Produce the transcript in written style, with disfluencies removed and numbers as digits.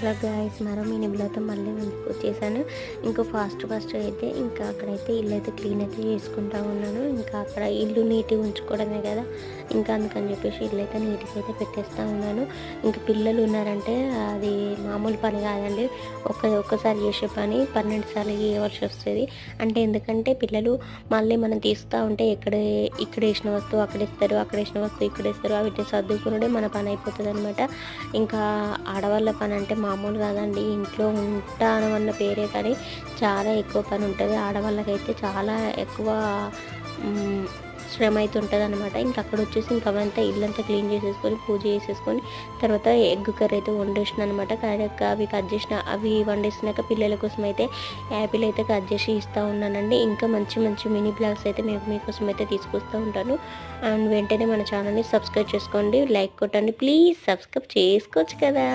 Hello guys, మరో mini బ్లాగ్తో మళ్ళీ ముందుకు వచ్చేసాను. ఇంకా ఫాస్ట్ అయితే ఇంకా అక్కడైతే ఇల్లు అయితే క్లీన్ అయితే చేసుకుంటా ఉన్నాను. ఇంకా అక్కడ ఇల్లు నీట్గా ఉంచుకోవడమే కదా, ఇంకా అందుకని చెప్పేసి ఇల్లు అయితే నీట్గా అయితే పెట్టేస్తూ ఉన్నాను. ఇంకా పిల్లలు ఉన్నారంటే అది మామూలు పని కాదండి. ఒక్కసారి చేసే పని 12 సార్లు చేయవలసి వస్తుంది. అంటే ఎందుకంటే పిల్లలు మళ్ళీ మనం తీస్తూ ఉంటే ఇక్కడ వేసిన వస్తువు అక్కడ ఇస్తారు, అక్కడ వేసిన వస్తువు ఇక్కడ ఇస్తారు, వీటిని సర్దుకునుడే మన పని అయిపోతుంది అనమాట. ఇంకా ఆడవాళ్ళ పని అంటే మామూలు కాదండి. ఇంట్లో ఉంటాను అన్న పేరే కానీ చాలా ఎక్కువ పని ఉంటుంది. ఆడవాళ్ళకైతే చాలా ఎక్కువ శ్రమ అయితే ఉంటుంది అనమాట. ఇంకా అక్కడ వచ్చేసి ఇంకా అవంతా ఇల్లంతా క్లీన్ చేసేసుకొని పూజ చేసేసుకొని తర్వాత ఎగ్ కర్రీ అయితే వండేసిన అనమాట. అవి కట్ చేసిన అవి వండేసినాక పిల్లల కోసం అయితే యాపిల్ అయితే కట్ చేసి ఇస్తూ ఉన్నానండి. ఇంకా మంచి మినీ బ్లాగ్స్ అయితే మీకోసం అయితే తీసుకొస్తూ ఉంటాను. అండ్ వెంటనే మన ఛానల్ని సబ్స్క్రైబ్ చేసుకోండి, లైక్ కొట్టండి, ప్లీజ్ సబ్స్క్రైబ్ చేసుకోవచ్చు కదా.